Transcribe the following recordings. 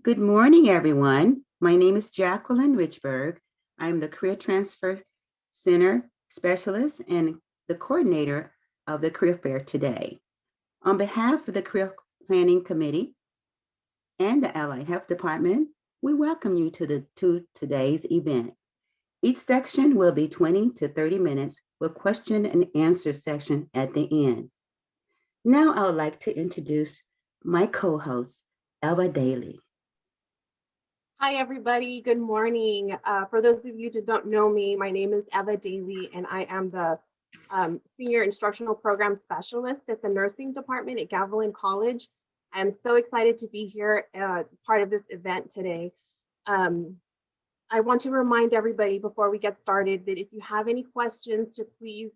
Good morning, everyone. My name is Jacqueline Richburg. I'm the Career Transfer Center Specialist and the coordinator of the Career Fair today. On behalf of the Career Planning Committee and the Allied Health Department, we welcome you to today's event. Each section will be 20 to 30 minutes with question and answer section at the end. Now I would like to introduce my co-host, Eva Daly. Hi, everybody. Good morning. For those of you that don't know me, my name is Eva Daly, and I am the Senior Instructional Program Specialist at the Nursing Department at Gavilan College. I'm so excited to be here, part of this event today. I want to remind everybody before we get started that if you have any questions, to please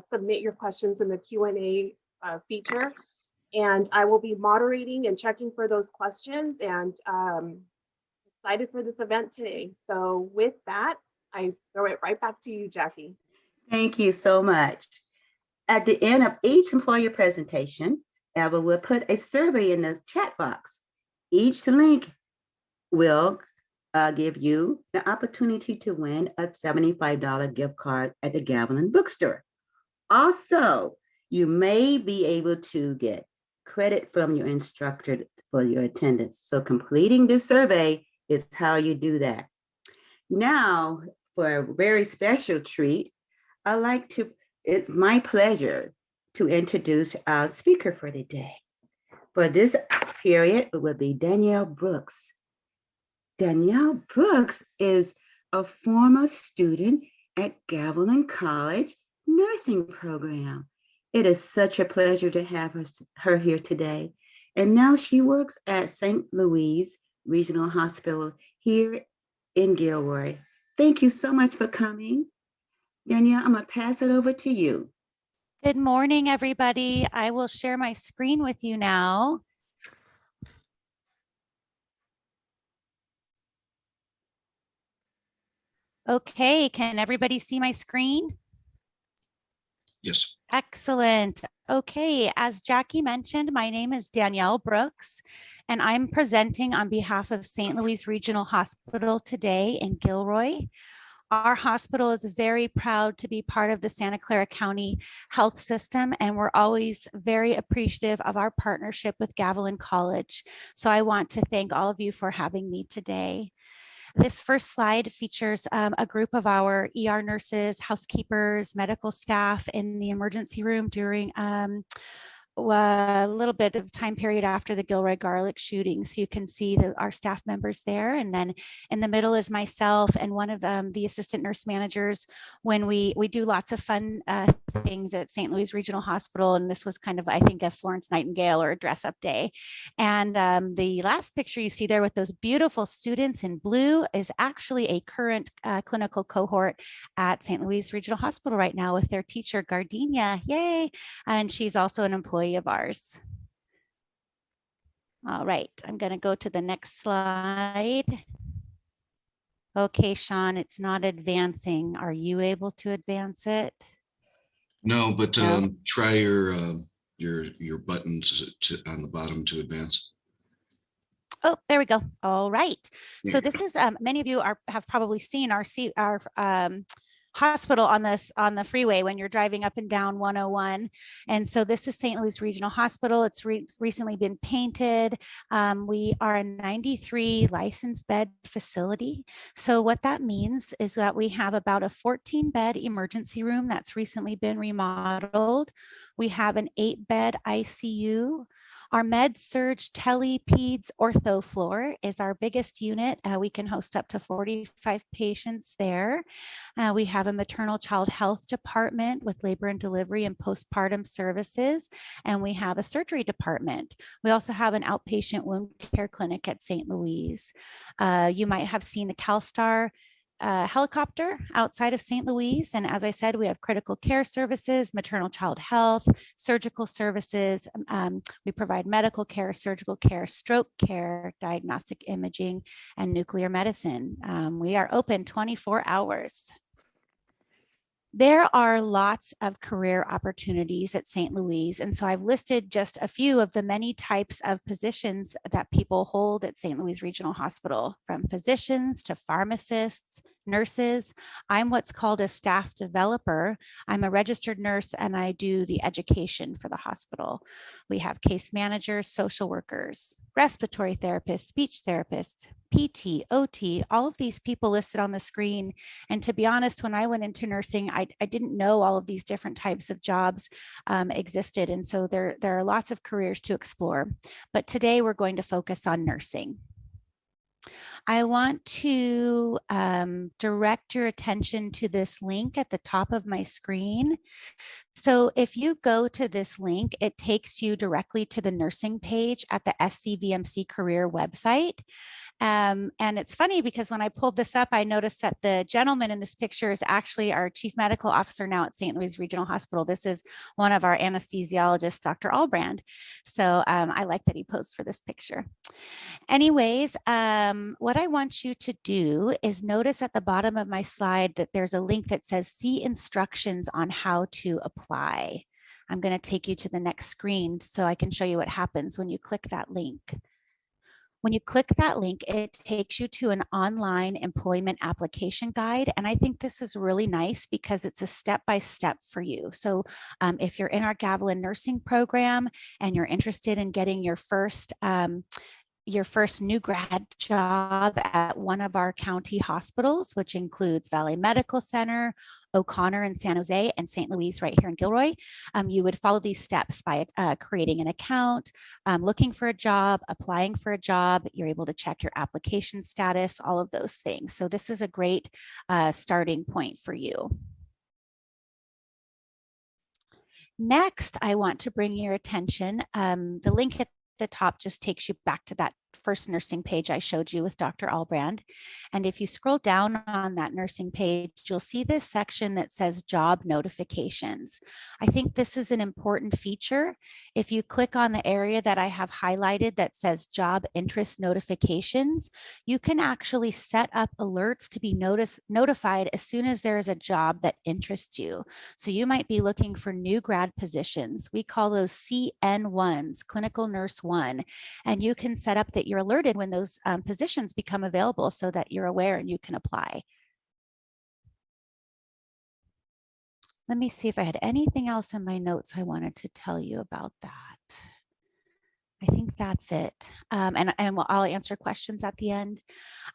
submit your questions in the Q&A feature, and I will be moderating and checking for those questions, and excited for this event today. So with that, I throw it right back to you, Jackie. Thank you so much. At the end of each employer presentation, Eva will put a survey in the chat box. Each link will give you the opportunity to win a $75 gift card at the Gavilan bookstore. Also, you may be able to get credit from your instructor for your attendance. So completing this survey is how you do that. Now, for a very special treat, it's my pleasure to introduce our speaker for the day. For this period, it will be Danielle Brooks. Danielle Brooks is a former student at Gavilan College nursing program. It is such a pleasure to have her here today. And now she works at St. Louise Regional Hospital here in Gilroy. Thank you so much for coming. Danielle, I'm gonna pass it over to you. Good morning, everybody. I will share my screen with you now. Okay, can everybody see my screen? Yes. Excellent. Okay, as Jackie mentioned, my name is Danielle Brooks, and I'm presenting on behalf of St. Louise Regional Hospital today in Gilroy. Our hospital is very proud to be part of the Santa Clara County Health System, and we're always very appreciative of our partnership with Gavilan College. So I want to thank all of you for having me today. This first slide features a group of our ER nurses, housekeepers, medical staff in the emergency room during a little bit of time period after the Gilroy Garlic shooting. So you can see our staff members there. And then in the middle is myself and one of the assistant nurse managers when we do lots of fun things at St. Louise Regional Hospital. And this was kind of, I think, a Florence Nightingale or a dress up day. And the last picture you see there with those beautiful students in blue is actually a current clinical cohort at St. Louise Regional Hospital right now with their teacher, Gardenia. Yay. And she's also an employee of ours. All right, I'm going to go to the next slide. Okay, Sean, it's not advancing. Are you able to advance it? No, but try your buttons on the bottom to advance. Oh, there we go. All right. So this is many of you have probably seen our hospital on the freeway when you're driving up and down 101. And so this is St. Louise Regional Hospital. It's recently been painted. We are a 93 licensed bed facility. So what that means is that we have about a 14-bed emergency room that's recently been remodeled. We have an 8-bed ICU. Our med-surg tele-peds ortho floor is our biggest unit. We can host up to 45 patients there. We have a maternal child health department with labor and delivery and postpartum services, and we have a surgery department. We also have an outpatient wound care clinic at St. Louise. You might have seen the CalStar helicopter outside of St. Louise. And as I said, we have critical care services, maternal child health, surgical services. We provide medical care, surgical care, stroke care, diagnostic imaging, and nuclear medicine. We are open 24 hours. There are lots of career opportunities at St. Louise, and so I've listed just a few of the many types of positions that people hold at St. Louise Regional Hospital, from physicians to pharmacists, nurses. I'm what's called a staff developer. I'm a registered nurse and I do the education for the hospital. We have case managers, social workers, respiratory therapists, speech therapists, PT, OT, all of these people listed on the screen. And to be honest, when I went into nursing, I didn't know all of these different types of jobs existed. And so there are lots of careers to explore. But today we're going to focus on nursing. I want to direct your attention to this link at the top of my screen. So if you go to this link, it takes you directly to the nursing page at the SCVMC career website. And it's funny because when I pulled this up, I noticed that the gentleman in this picture is actually our chief medical officer now at St. Louis Regional Hospital. This is one of our anesthesiologists, Dr. Albrand. So I like that he posed for this picture. Anyways, what I want you to do is notice at the bottom of my slide that there's a link that says see instructions on how to apply. I'm going to take you to the next screen so I can show you what happens when you click that link. When you click that link, it takes you to an online employment application guide. And I think this is really nice because it's a step-by-step for you. So if you're in our Gavilan nursing program and you're interested in getting your first new grad job at one of our county hospitals, which includes Valley Medical Center, O'Connor in San Jose, and St. Louise right here in Gilroy, you would follow these steps by creating an account, looking for a job, applying for a job. You're able to check your application status, all of those things. So this is a great starting point for you. Next, I want to bring your attention, the link at the top just takes you back to that first nursing page I showed you with Dr. Albrand. And if you scroll down on that nursing page, you'll see this section that says job notifications. I think this is an important feature. If you click on the area that I have highlighted that says job interest notifications, you can actually set up alerts to be notified as soon as there is a job that interests you. So you might be looking for new grad positions. We call those CN1s, Clinical Nurse 1, and you can set up that you're alerted when those positions become available so that you're aware and you can apply. Let me see if I had anything else in my notes I wanted to tell you about that. I think that's it. And I'll answer questions at the end.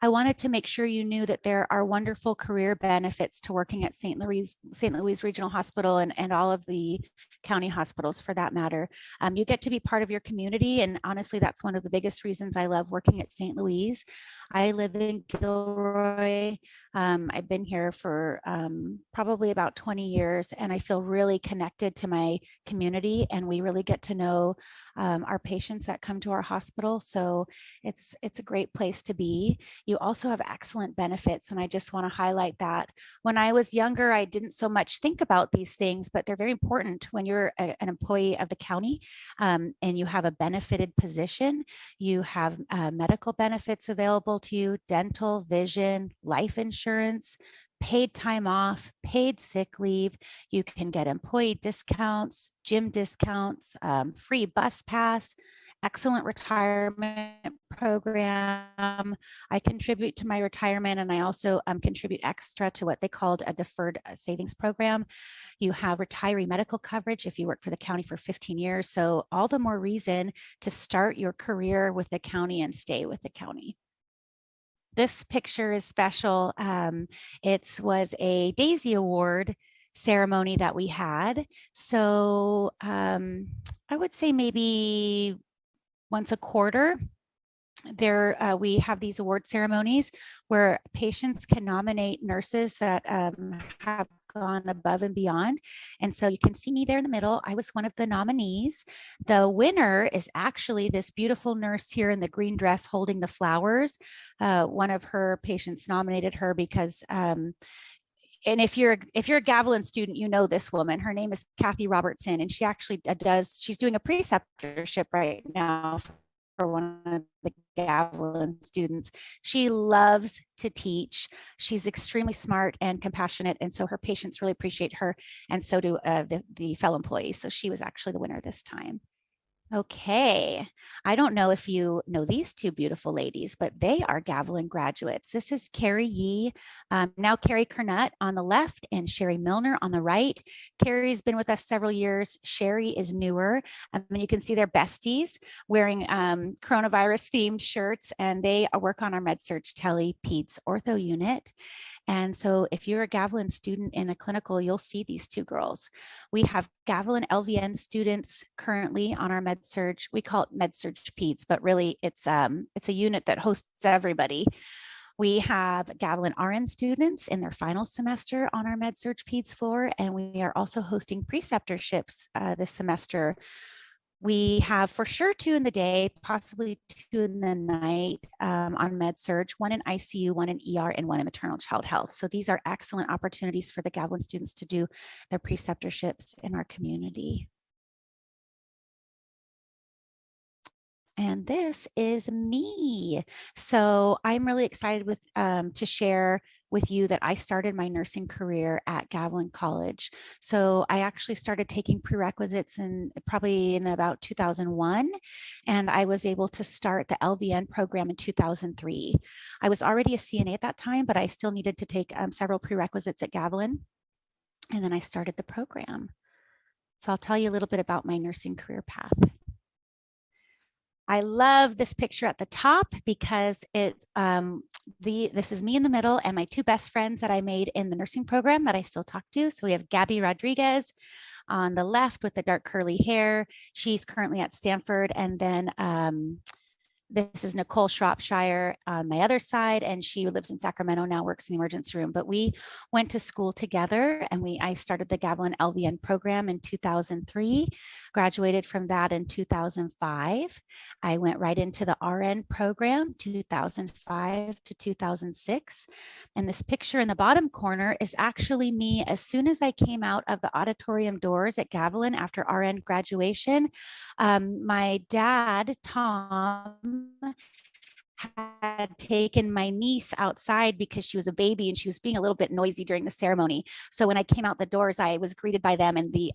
I wanted to make sure you knew that there are wonderful career benefits to working at St. Louis Regional Hospital and all of the county hospitals for that matter. You get to be part of your community. And honestly, that's one of the biggest reasons I love working at St. Louis. I live in Gilroy. I've been here for probably about 20 years, and I feel really connected to my community, and we really get to know our patients that come to our hospital. So it's a great place to be. You also have excellent benefits, and I just want to highlight that. When I was younger, I didn't so much think about these things, but they're very important when you're an employee of the county and you have a benefited position. You have medical benefits available to you, dental, vision, life insurance, paid time off, paid sick leave. You can get employee discounts, gym discounts, free bus pass, excellent retirement program. I contribute to my retirement, and I also contribute extra to what they called a deferred savings program. You have retiree medical coverage if you work for the county for 15 years. So all the more reason to start your career with the county and stay with the county. This picture is special. It was a Daisy Award ceremony that we had. So I would say maybe once a quarter, we have these award ceremonies where patients can nominate nurses that have gone above and beyond. And so you can see me there in the middle. I was one of the nominees. The winner is actually this beautiful nurse here in the green dress holding the flowers. One of her patients nominated her because and if you're a Gavilan student, you know this woman. Her name is Kathy Robertson, and she actually she's doing a preceptorship right now for one of the Gavilan students. She loves to teach. She's extremely smart and compassionate, and so her patients really appreciate her, and so do the fellow employees. So she was actually the winner this time. Okay, I don't know if you know these two beautiful ladies, but they are Gavilan graduates. This is Carrie Yee, now Carrie Kernut on the left and Sherry Milner on the right. Carrie's been with us several years. Sherry is newer. And you can see they're besties wearing coronavirus themed shirts, and they work on our MedSurg Tele Peds Ortho unit. And so if you're a Gavilan student in a clinical, you'll see these two girls. We have Gavilan LVN students currently on our MedSurg. We call it MedSurg Peds, but really it's a unit that hosts everybody. We have Gavilan RN students in their final semester on our MedSurg Peds floor, and we are also hosting preceptorships this semester. We have for sure 2 in the day, possibly 2 in the night on MedSurg, 1 in ICU, 1 in ER, and 1 in maternal child health. So these are excellent opportunities for the Gavilan students to do their preceptorships in our community. And this is me. So I'm really excited to share with you that I started my nursing career at Gavilan College. So I actually started taking prerequisites probably in about 2001, and I was able to start the LVN program in 2003. I was already a CNA at that time, but I still needed to take several prerequisites at Gavilan, and then I started the program. So I'll tell you a little bit about my nursing career path. I love this picture at the top because it's this is me in the middle and my 2 best friends that I made in the nursing program that I still talk to. So we have Gabby Rodriguez on the left with the dark curly hair. She's currently at Stanford. And then this is Nicole Shropshire on my other side, and she lives in Sacramento now, works in the emergency room. But we went to school together, and I started the Gavilan LVN program in 2003, graduated from that in 2005. I went right into the RN program, 2005 to 2006. And this picture in the bottom corner is actually me as soon as I came out of the auditorium doors at Gavilan after RN graduation. My dad, Tom, had taken my niece outside because she was a baby and she was being a little bit noisy during the ceremony. So when I came out the doors, I was greeted by them, and the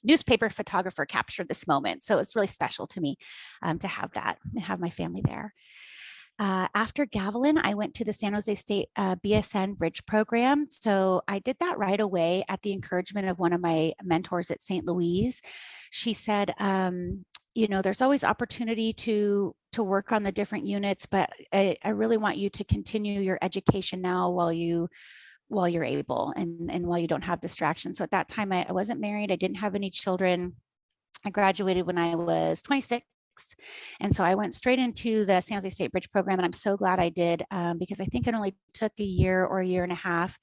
newspaper photographer captured this moment. So it's really special to me to have that and have my family there. After Gavilan, I went to the San Jose State BSN Bridge program. So I did that right away at the encouragement of one of my mentors at St. Louise. She said, you know, there's always opportunity to work on the different units, but I really want you to continue your education now while you're able and while you don't have distractions. So at that time, I wasn't married. I didn't have any children. I graduated when I was 26. And so I went straight into the San Jose State Bridge program, and I'm so glad I did because I think it only took a year or a year and a half.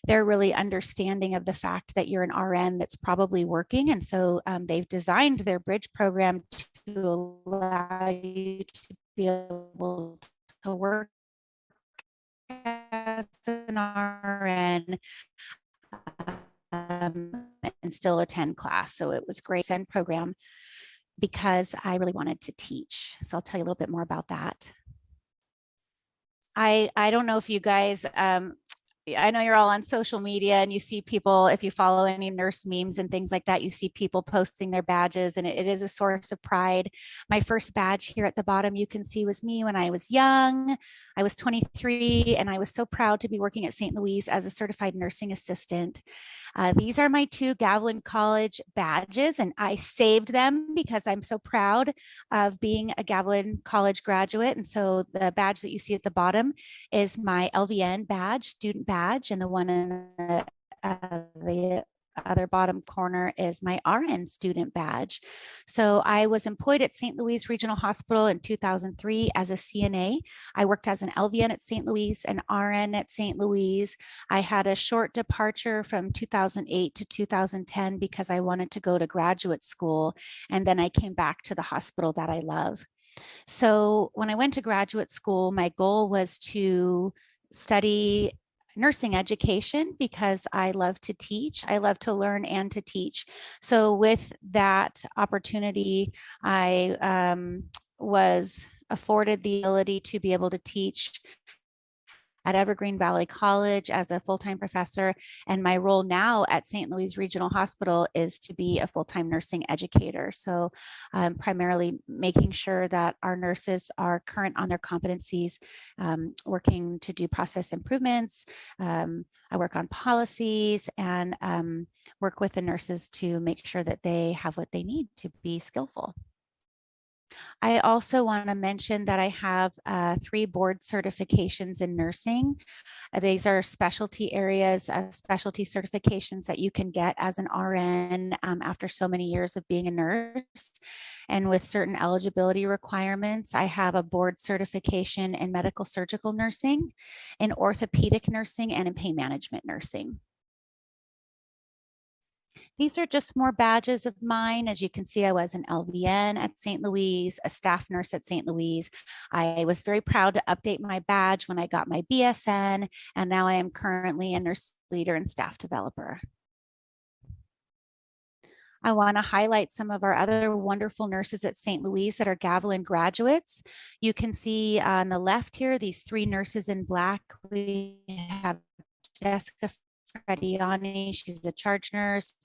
They're really understanding of the fact that you're an RN that's probably working. And so they've designed their Bridge program to allow you to be able to work as an RN and still attend class. So it was a great SEND program because I really wanted to teach. So I'll tell you a little bit more about that. I don't know if you guys, I know you're all on social media and you see people, if you follow any nurse memes and things like that, you see people posting their badges, and it is a source of pride. My first badge here at the bottom, you can see, was me when I was young. I was 23, and I was so proud to be working at St. Louise as a certified nursing assistant. These are my 2 Gavilan College badges, and I saved them because I'm so proud of being a Gavilan College graduate. And so the badge that you see at the bottom is my LVN badge, student badge, and the one in the other bottom corner is my RN student badge. So I was employed at St. Louise Regional Hospital in 2003 as a CNA. I worked as an LVN at St. Louise and RN at St. Louise. I had a short departure from 2008 to 2010 because I wanted to go to graduate school. And then I came back to the hospital that I love. So when I went to graduate school, my goal was to study nursing education because I love to teach. I love to learn and to teach. So with that opportunity, I was afforded the ability to be able to teach at Evergreen Valley College as a full-time professor. And my role now at St. Louis Regional Hospital is to be a full-time nursing educator. So primarily making sure that our nurses are current on their competencies, working to do process improvements. I work on policies and work with the nurses to make sure that they have what they need to be skillful. I also want to mention that I have 3 board certifications in nursing. These are specialty areas, specialty certifications that you can get as an RN after so many years of being a nurse. And with certain eligibility requirements, I have a board certification in medical surgical nursing, in orthopedic nursing, and in pain management nursing. These are just more badges of mine. As you can see, I was an LVN at St. Louise, a staff nurse at St. Louise. I was very proud to update my badge when I got my BSN, and now I am currently a nurse leader and staff developer. I want to highlight some of our other wonderful nurses at St. Louise that are Gavilan graduates. You can see on the left here, these 3 nurses in black. We have Jessica Frediani, she's a charge nurse,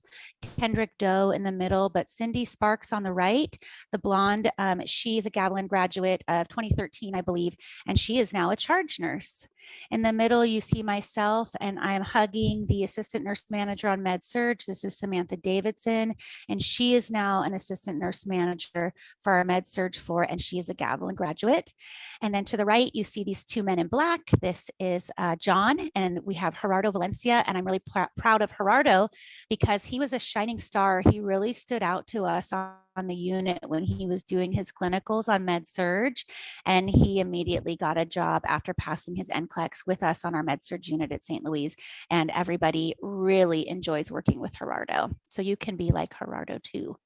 Kendrick Doe in the middle, but Cindy Sparks on the right, the blonde, she's a Gavilan graduate of 2013, I believe, and she is now a charge nurse. In the middle, you see myself, and I'm hugging the assistant nurse manager on Med Surg. This is Samantha Davidson, and she is now an assistant nurse manager for our Med Surg floor, and she is a Gavilan graduate. And then to the right, you see these 2 men in black. This is John, and we have Gerardo Valencia, and I'm really proud of Gerardo because he was a shining star. He really stood out to us on the unit when he was doing his clinicals on Med Surg, and he immediately got a job after passing his NCLEX with us on our Med Surg unit at St. Louise, and everybody really enjoys working with Gerardo. So you can be like Gerardo too.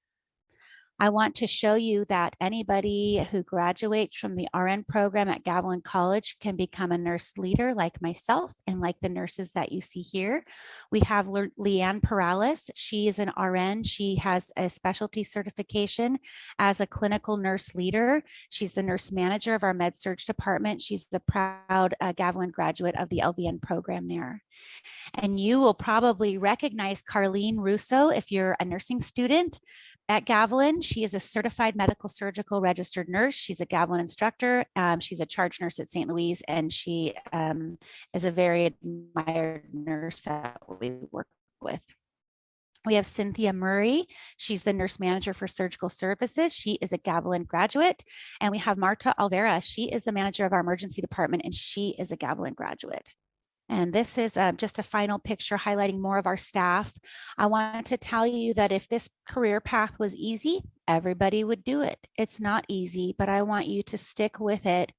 I want to show you that anybody who graduates from the RN program at Gavilan College can become a nurse leader like myself and like the nurses that you see here. We have Leanne Perales. She is an RN. She has a specialty certification as a clinical nurse leader. She's the nurse manager of our Med Surg department. She's the proud Gavilan graduate of the LVN program there. And you will probably recognize Carlene Russo if you're a nursing student at Gavilan. She is a certified medical surgical registered nurse. She's a Gavilan instructor. She's a charge nurse at St. Louise, and she is a very admired nurse that we work with. We have Cynthia Murray. She's the nurse manager for surgical services. She is a Gavilan graduate. And we have Marta Alvera. She is the manager of our emergency department, and she is a Gavilan graduate. And this is just a final picture highlighting more of our staff. I want to tell you that if this career path was easy, everybody would do it. It's not easy, but I want you to stick with it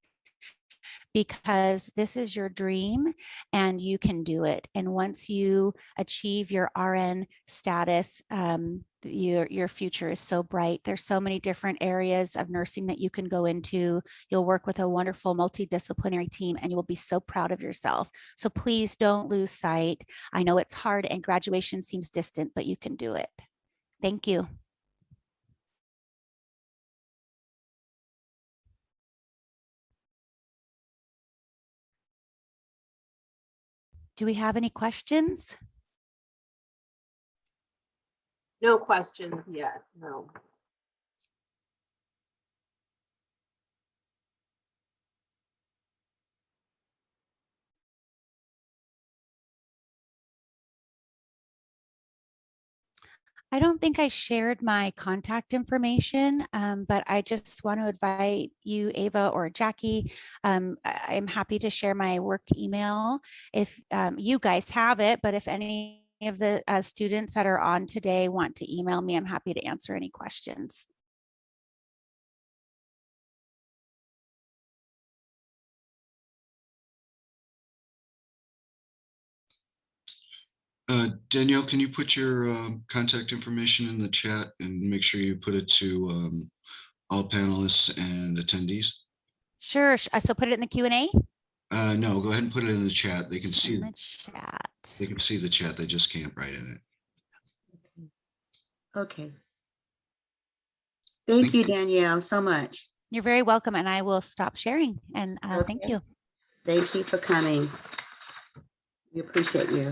because this is your dream and you can do it. And once you achieve your RN status, your future is so bright. There's so many different areas of nursing that you can go into. You'll work with a wonderful multidisciplinary team and you will be so proud of yourself. So please don't lose sight. I know it's hard and graduation seems distant, but you can do it. Thank you. Do we have any questions? No questions yet, no. I don't think I shared my contact information, but I just want to invite you, Ava or Jackie. I'm happy to share my work email if you guys have it, but if any of the students that are on today want to email me, I'm happy to answer any questions. Danielle, can you put your contact information in the chat and make sure you put it to all panelists and attendees? Sure. So put it in the Q&A? No, go ahead and put it in the chat. They can see the chat. They can see the chat. They just can't write in it. Okay. Thank you, Danielle, so much. You're very welcome, and I will stop sharing. And thank Okay. you. Thank you for coming. We appreciate you.